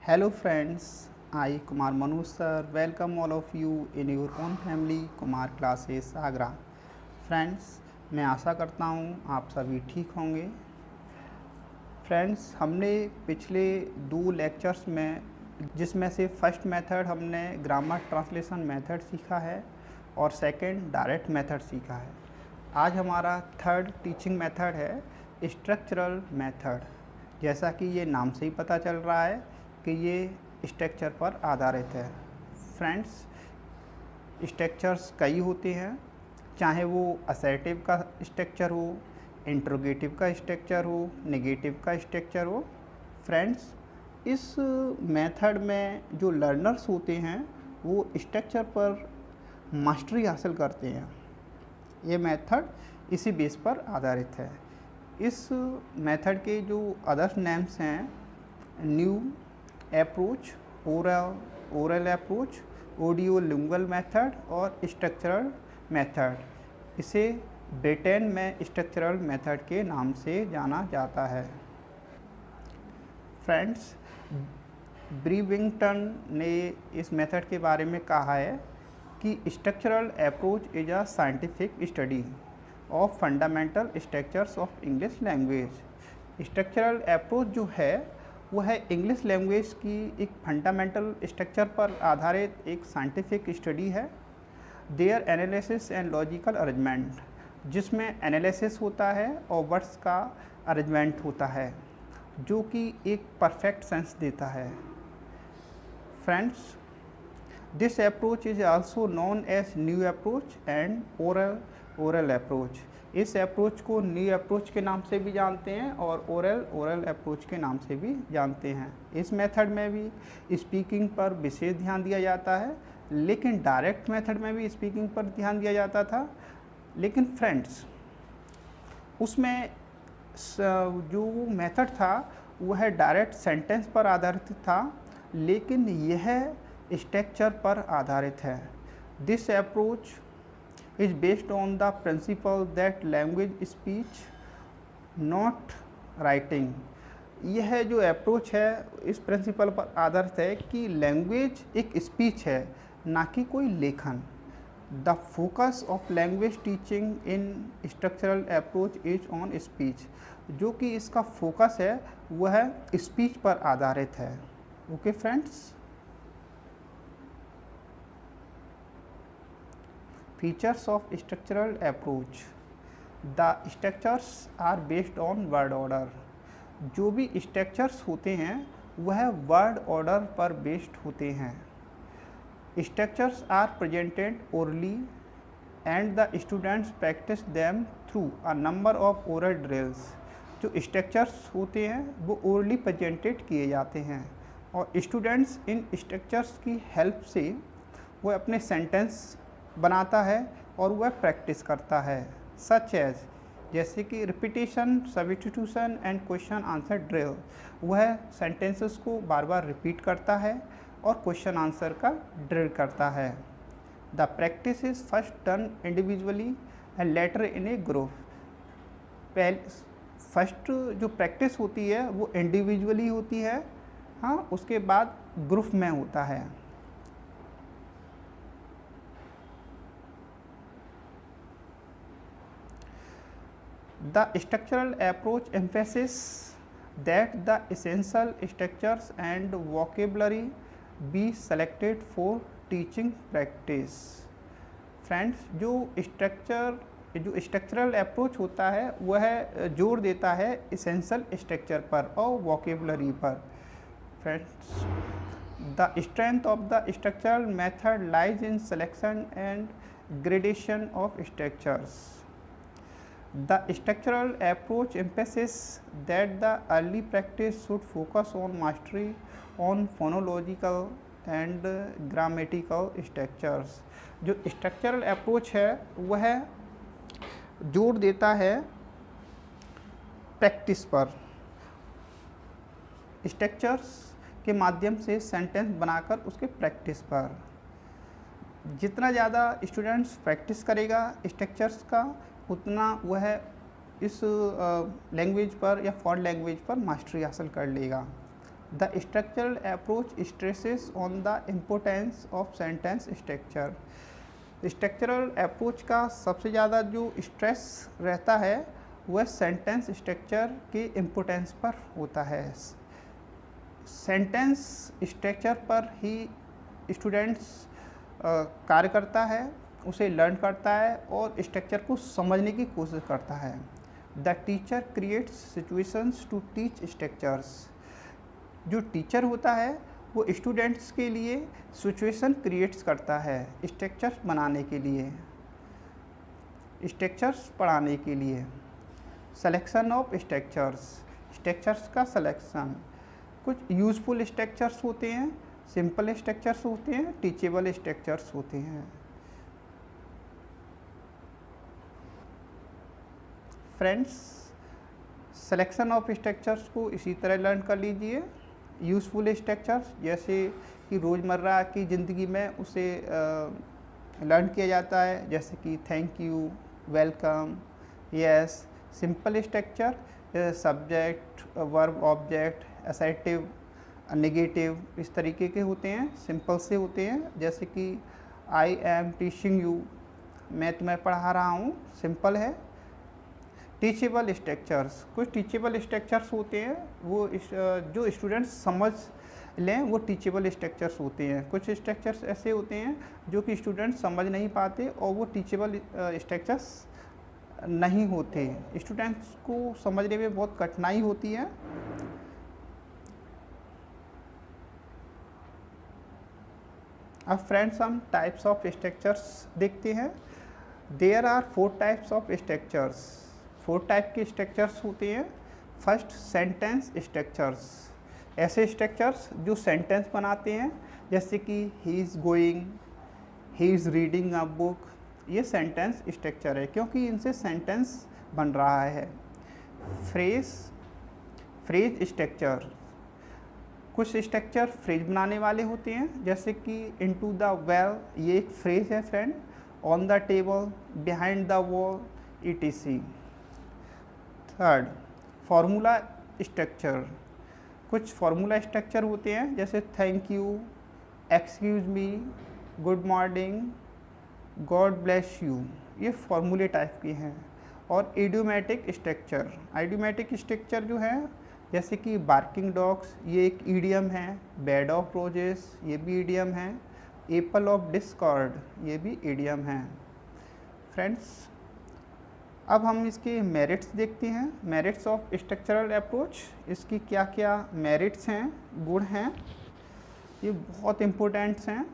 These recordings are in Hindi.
Hello friends, I Kumar Manu sir welcome all of you in your own family Kumar classes Agra. Friends, मैं आशा करता हूँ आप सभी ठीक होंगे। फ्रेंड्स, हमने पिछले 2 लेक्चर्स में जिसमें से फर्स्ट मेथड हमने ग्रामर ट्रांसलेशन मेथड सीखा है और सेकंड डायरेक्ट मेथड सीखा है। आज हमारा थर्ड टीचिंग मेथड है स्ट्रक्चरल मेथड। जैसा कि ये नाम से ही पता चल रहा है कि ये स्ट्रक्चर पर आधारित है। फ्रेंड्स, स्ट्रक्चर्स कई होते हैं, चाहे वो असर्टिव का स्ट्रक्चर हो, इंट्रोगेटिव का स्ट्रक्चर हो, नेगेटिव का स्ट्रक्चर हो। फ्रेंड्स, इस मेथड में जो लर्नर्स होते हैं वो स्ट्रक्चर पर मास्टरी हासिल करते हैं। ये मेथड इसी बेस पर आधारित है। इस मेथड के जो अदर नेम्स हैं new approach, oral approach, audio lingual method और स्ट्रक्चरल मेथड। इसे ब्रिटेन में स्ट्रक्चरल मेथड के नाम से जाना जाता है। फ्रेंड्स, ब्रीविंगटन ने इस मेथड के बारे में कहा है कि structural approach is a scientific study of fundamental structures of English language. Structural approach जो है वो है इंग्लिश लैंग्वेज की एक फंडामेंटल स्ट्रक्चर पर आधारित एक साइंटिफिक स्टडी है। Their analysis and logical arrangement, जिसमें एनालिसिस होता है और वर्ड्स का अरेंजमेंट होता है जो कि एक परफेक्ट सेंस देता है। Friends, this approach is also known as new approach and oral approach. इस अप्रोच को न्यू अप्रोच के नाम से भी जानते हैं और ओरल अप्रोच के नाम से भी जानते हैं। इस मेथड में भी स्पीकिंग पर विशेष ध्यान दिया जाता है, लेकिन डायरेक्ट मेथड में भी स्पीकिंग पर ध्यान दिया जाता था। लेकिन फ्रेंड्स, उसमें जो मेथड था वह डायरेक्ट सेंटेंस पर आधारित था, लेकिन यह स्ट्रक्चर पर आधारित है। This approach is based on the principle that language speech not writing। यह जो अप्रोच है इस प्रिंसिपल पर आधारित है कि लैंग्वेज एक स्पीच है, ना कि कोई लेखन। The focus of language teaching in structural approach is on speech. जो कि इसका फोकस है वह स्पीच पर आधारित है। Okay friends, Features of structural approach। The structures are based on word order। जो भी structures होते हैं वह word order पर based होते हैं। Structures are presented orally and the students practice them through a number of oral drills। जो structures होते हैं वो orally presented किए जाते हैं और students इन structures की help से वो अपने sentence बनाता है और वह प्रैक्टिस करता है। सच एज, जैसे कि repetition, substitution and question answer drill. वह सेंटेंसेस को बार बार रिपीट करता है और क्वेश्चन आंसर का ड्रिल करता है। The practice is first done individually and later in A group. First जो प्रैक्टिस होती है वो इंडिविजुअली होती है, हाँ, उसके बाद ग्रुप में होता है। The structural approach emphasizes that the essential structures and vocabulary be selected for teaching practice। Friends, जो स्ट्रक्चरल अप्रोच होता है वह जोर देता है essential structure पर और vocabulary पर। Friends, the strength of the structural method lies in selection and gradation of structures। The structural approach emphasizes that the early practice should focus on mastery on phonological and grammatical structures। जो structural approach है वह जोर देता है प्रैक्टिस पर, स्ट्रक्चर्स के माध्यम से सेंटेंस बनाकर उसके प्रैक्टिस पर। जितना ज़्यादा स्टूडेंट्स प्रैक्टिस करेगा स्ट्रक्चर्स का, उतना वह इस लैंग्वेज पर या फॉरेन लैंग्वेज पर मास्टरी हासिल कर लेगा। The structural approach stresses on the importance of sentence structure. Structural approach का सबसे ज़्यादा जो स्ट्रेस रहता है वह सेंटेंस स्ट्रक्चर के इम्पोर्टेंस पर होता है। सेंटेंस स्ट्रक्चर पर ही स्टूडेंट्स कार्य करता है, उसे लर्न करता है और स्ट्रक्चर को समझने की कोशिश करता है। The teacher creates situations to teach structures. जो टीचर होता है वो स्टूडेंट्स के लिए सिचुएशन क्रिएट्स करता है स्ट्रक्चर्स बनाने के लिए, स्ट्रक्चर्स पढ़ाने के लिए। सिलेक्शन ऑफ स्ट्रक्चर्स, स्ट्रक्चर्स का सिलेक्शन। कुछ यूजफुल स्ट्रक्चर्स होते हैं, सिंपल स्ट्रक्चर्स होते हैं, टीचेबल स्ट्रक्चर्स होते हैं। फ्रेंड्स, सिलेक्शन ऑफ स्ट्रक्चर्स को इसी तरह लर्न कर लीजिए। यूज़फुल स्ट्रक्चर्स जैसे कि रोज़मर्रा की ज़िंदगी में उसे लर्न किया जाता है, जैसे कि thank you, welcome, yes. Simple structure subject, verb, object, assertive, negative, इस तरीके के होते हैं, सिंपल से होते हैं। जैसे कि आई एम टीचिंग यू, मैं तुम्हें पढ़ा रहा हूँ, सिंपल है। टीचेबल स्ट्रक्चर्स, कुछ टीचेबल स्ट्रक्चर्स होते हैं वो जो स्टूडेंट्स समझ लें वो टीचेबल स्ट्रक्चर्स होते हैं। कुछ स्ट्रक्चर्स ऐसे होते हैं जो कि स्टूडेंट्स समझ नहीं पाते और वो टीचेबल स्ट्रक्चर्स नहीं होते, स्टूडेंट्स को समझने में बहुत कठिनाई होती है। अब फ्रेंड्स हम टाइप्स ऑफ स्ट्रक्चर्स देखते हैं। There are 4 types of structures. 4 type के स्ट्रक्चर्स होते हैं। फर्स्ट, सेंटेंस स्ट्रक्चर्स, ऐसे स्ट्रक्चर्स जो सेंटेंस बनाते हैं, जैसे कि he is going, he is reading a book, ये सेंटेंस स्ट्रक्चर है क्योंकि इनसे सेंटेंस बन रहा है। फ्रेज स्ट्रक्चर, कुछ स्ट्रक्चर फ्रेज बनाने वाले होते हैं, जैसे कि इनटू द वेल, ये एक फ्रेज है friend. On the table, behind the wall, etc। Third, formula structure, कुछ फार्मूला स्ट्रक्चर होते हैं जैसे thank you, excuse me, good morning, God bless you, ये फार्मूले टाइप के हैं। और इडियोमैटिक स्ट्रक्चर, आइडियोमैटिक स्ट्रक्चर जो है जैसे कि बार्किंग डॉग्स, ये एक ईडियम है। बेड ऑफ रोजेस, ये भी ईडियम है। एप्पल ऑफ डिस्कॉर्ड, ये भी ईडियम है। फ्रेंड्स, अब हम इसके मेरिट्स देखते हैं। मेरिट्स ऑफ स्ट्रक्चरल अप्रोच, इसकी क्या क्या मेरिट्स हैं, गुण हैं, ये बहुत इम्पोर्टेंट्स हैं।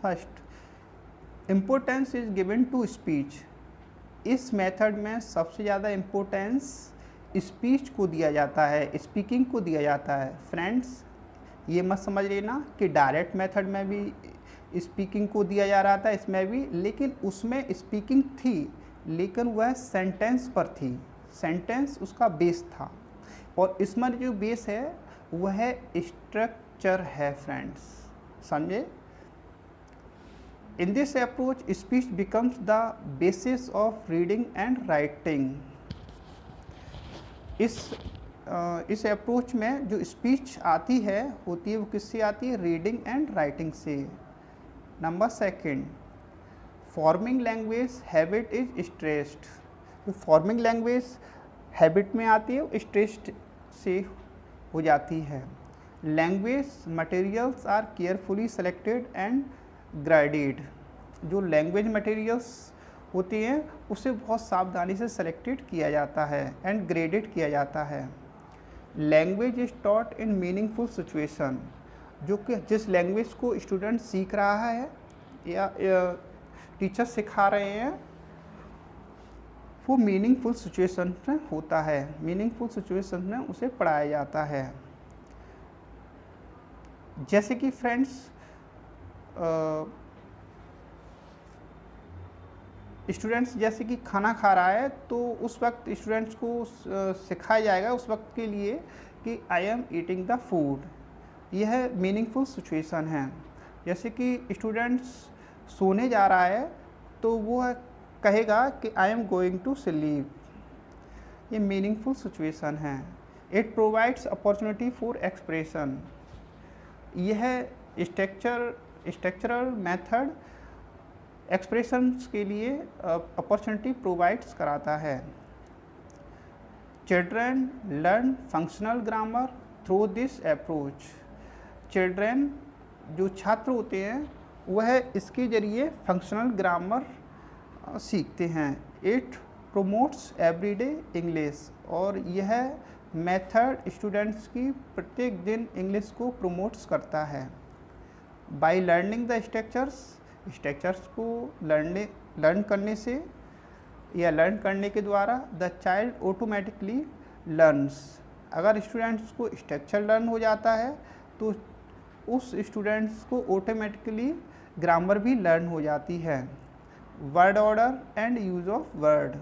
First, importance is given to speech. इस मेथड में सबसे ज़्यादा इम्पोर्टेंस स्पीच को दिया जाता है, स्पीकिंग को दिया जाता है। फ्रेंड्स, ये मत समझ लेना कि डायरेक्ट मेथड में भी स्पीकिंग को दिया जा रहा था, इसमें भी, लेकिन उसमें स्पीकिंग थी लेकिन वह सेंटेंस पर थी, सेंटेंस उसका बेस था। और इसमें जो बेस है वह स्ट्रक्चर है फ्रेंड्स, समझे। इन this approach speech becomes the basis of reading and writing. इस अप्रोच में जो स्पीच आती है होती है वो किससे आती है, रीडिंग एंड राइटिंग से। Number second, forming language habit is stressed. तो फॉर्मिंग लैंग्वेज हैबिट में आती है वो स्ट्रेस्ड से हो जाती है। Language materials are carefully selected and graded. जो लैंग्वेज मटेरियल्स होती हैं उसे बहुत सावधानी से सेलेक्टेड किया जाता है एंड ग्रेडेड किया जाता है। Language is taught in meaningful situation, जो कि जिस लैंग्वेज को स्टूडेंट सीख रहा है या टीचर सिखा रहे हैं वो मीनिंगफुल सिचुएशन में होता है, मीनिंगफुल सिचुएशन में उसे पढ़ाया जाता है। जैसे कि फ्रेंड्स, स्टूडेंट्स जैसे कि खाना खा रहा है तो उस वक्त स्टूडेंट्स को सिखाया जाएगा उस वक्त के लिए कि I am eating the food, यह मीनिंगफुल सिचुएशन है। जैसे कि स्टूडेंट्स सोने जा रहा है तो वो कहेगा कि I am going to sleep, ये मीनिंगफुल सिचुएशन है। It provides opportunity for expression. यह स्ट्रक्चरल मेथड एक्सप्रेशंस के लिए अपॉर्चुनिटी प्रोवाइड्स कराता है। Children learn functional grammar through this approach. Children जो छात्र होते हैं वह इसके ज़रिए फंक्शनल ग्रामर सीखते हैं। इट प्रोमोट्स एवरीडे इंग्लिश, और यह मेथड स्टूडेंट्स की प्रत्येक दिन इंग्लिश को प्रोमोट्स करता है। बाय लर्निंग द स्ट्रक्चर्स को लर्न करने से या लर्न करने के द्वारा द चाइल्ड ऑटोमेटिकली लर्न्स। अगर स्टूडेंट्स को स्ट्रक्चर लर्न हो जाता है तो उस स्टूडेंट्स को ऑटोमेटिकली ग्रामर भी लर्न हो जाती है। Word order and use of word.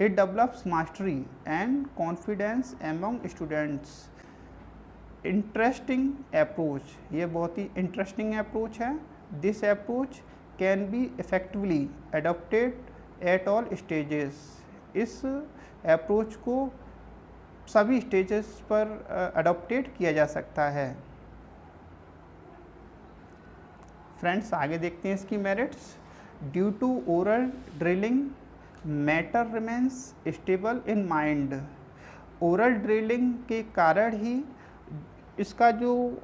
It develops mastery and confidence among students. Interesting approach, ये बहुत ही इंटरेस्टिंग अप्रोच है। This approach can be effectively adopted at all stages. इस अप्रोच को सभी स्टेजेस पर अडॉप्टेड किया जा सकता है। फ्रेंड्स, आगे देखते हैं इसकी merits. Due to oral drilling matter remains stable in mind. Oral drilling के कारण ही इसका जो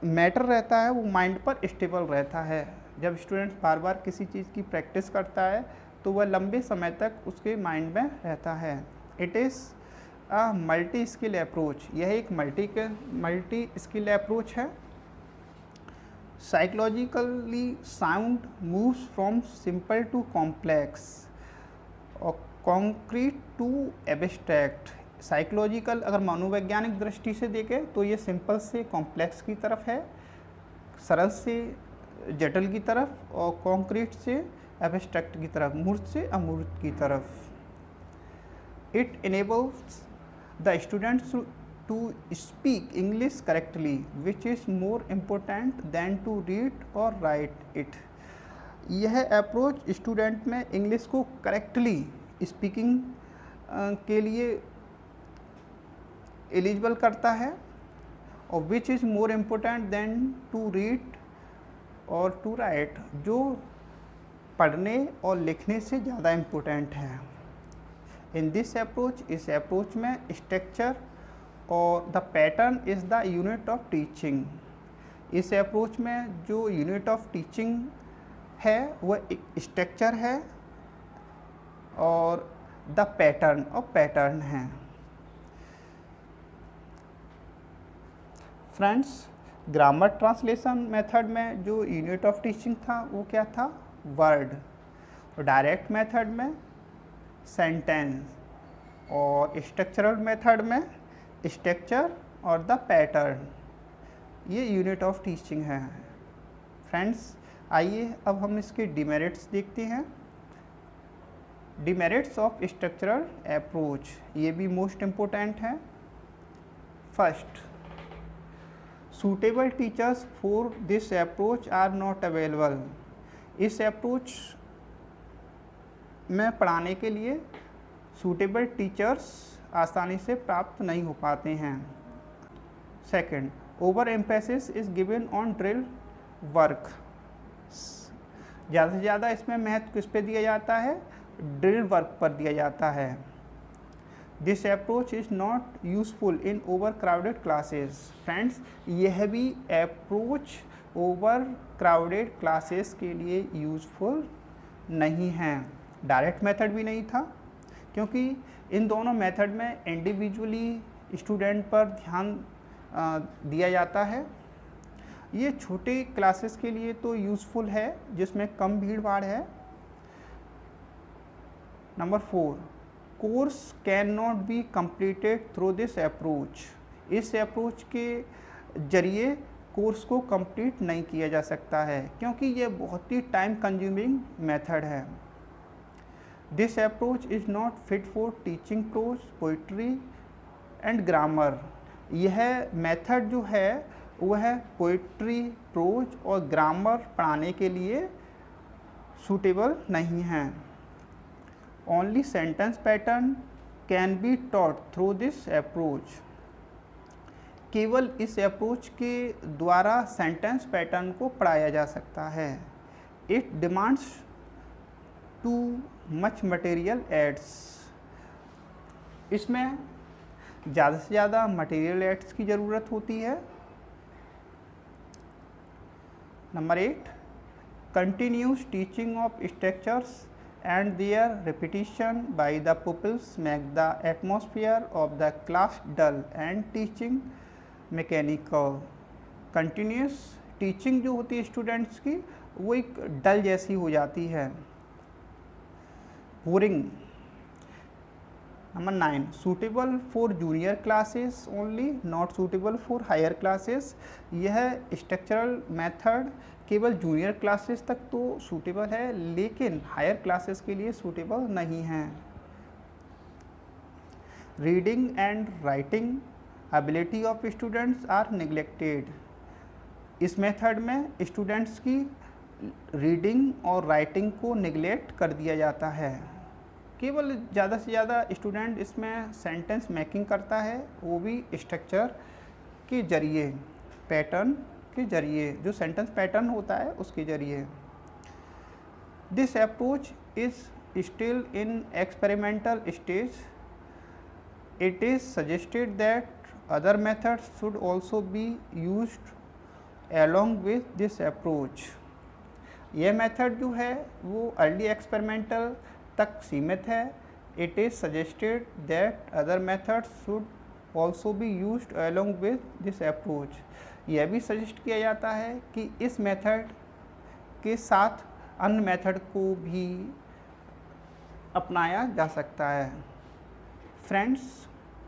मैटर रहता है वो माइंड पर स्टेबल रहता है। जब स्टूडेंट्स बार बार किसी चीज़ की प्रैक्टिस करता है तो वह लंबे समय तक उसके माइंड में रहता है। It is a multi skill approach. यह एक मल्टी स्किल अप्रोच है। Psychologically sound moves from simple to complex और कॉन्क्रीट टू एब्स्ट्रैक्ट। साइकोलॉजिकल अगर मनोवैज्ञानिक दृष्टि से देखें तो ये सिंपल से कॉम्प्लेक्स की तरफ है, सरल से जटिल की तरफ, और कॉन्क्रीट से एब्स्ट्रैक्ट की तरफ, मूर्त से अमूर्त की तरफ। It enables the students to speak English correctly which is more important than to read और राइट इट। यह अप्रोच स्टूडेंट में इंग्लिश को करेक्टली स्पीकिंग के लिए एलिजिबल करता है, और which is more important than to read और टू राइट, जो पढ़ने और लिखने से ज़्यादा इम्पोर्टेंट है। इन दिस अप्रोच, इस अप्रोच में स्ट्रक्चर और the pattern is the unit of teaching. इस अप्रोच में जो यूनिट ऑफ टीचिंग है वह एक स्ट्रक्चर है और द पैटर्न है। फ्रेंड्स, ग्रामर ट्रांसलेशन मेथड में जो यूनिट ऑफ टीचिंग था वो क्या था? वर्ड। और डायरेक्ट मेथड में सेंटेंस, और स्ट्रक्चरल मेथड में स्ट्रक्चर और द पैटर्न। ये यूनिट ऑफ टीचिंग है। फ्रेंड्स, आइए अब हम इसके डिमेरिट्स देखते हैं। डिमेरिट्स ऑफ स्ट्रक्चरल अप्रोच, ये भी मोस्ट इम्पोर्टेंट है। First, suitable teachers for this approach are not available. इस अप्रोच में पढ़ाने के लिए सूटेबल टीचर्स आसानी से प्राप्त नहीं हो पाते हैं। Second, over emphasis is given on drill work. ज़्यादा से ज़्यादा इसमें महत्व किस पे दिया जाता है? ड्रिल वर्क पर दिया जाता है। This approach is not useful in over crowded classes. Friends, यह भी अप्रोच ओवर क्राउडेड क्लासेस के लिए यूजफुल नहीं है। डायरेक्ट मेथड भी नहीं था, क्योंकि इन दोनों मेथड में इंडिविजुअली स्टूडेंट पर ध्यान दिया जाता है। ये छोटे क्लासेस के लिए तो यूज़फुल है जिसमें कम भीड़ भाड़ है। Number 4, course can not be completed through this approach. इस अप्रोच के जरिए कोर्स को कंप्लीट नहीं किया जा सकता है, क्योंकि ये बहुत ही टाइम कंज्यूमिंग मेथड है। This approach is not fit for teaching prose, poetry and grammar. यह मेथड जो है वह पोइट्री, प्रोज और ग्रामर पढ़ाने के लिए सूटेबल नहीं है। Only sentence pattern can be taught through this approach. केवल इस अप्रोच के द्वारा सेंटेंस पैटर्न को पढ़ाया जा सकता है। It demands too much material aids. इसमें ज़्यादा से ज़्यादा मटेरियल एड्स की ज़रूरत होती है। Number 8, continuous teaching of structures and their repetition by the pupils make the atmosphere of the class dull and teaching mechanical। continuous teaching जो होती है स्टूडेंट्स की वो एक डल जैसी हो जाती है, boring. Number 9, suitable for junior classes only not suitable for higher classes. यह स्ट्रक्चरल मेथड केवल जूनियर क्लासेस तक तो सूटेबल है, लेकिन हायर क्लासेस के लिए सूटेबल नहीं है। Reading and writing ability of students are neglected. इस मेथड में स्टूडेंट्स की रीडिंग और राइटिंग को नेग्लेक्ट कर दिया जाता है। केवल ज़्यादा से ज़्यादा स्टूडेंट इसमें सेंटेंस मेकिंग करता है, वो भी स्ट्रक्चर के जरिए, पैटर्न के जरिए, जो सेंटेंस पैटर्न होता है उसके जरिए। This approach is still in experimental stage. It is suggested that other methods should also be used along with this approach. यह मेथड जो है वो अर्ली एक्सपेरिमेंटल तक सीमित है। It is suggested that other methods should also be used along with this approach. यह भी सजेस्ट किया जाता है कि इस मेथड के साथ अन्य मेथड को भी अपनाया जा सकता है। फ्रेंड्स,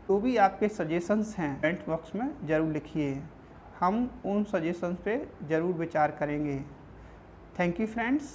जो भी आपके सजेशंस हैं कमेंट बॉक्स में ज़रूर लिखिए, हम उन सजेशंस पे ज़रूर विचार करेंगे। Thank you friends.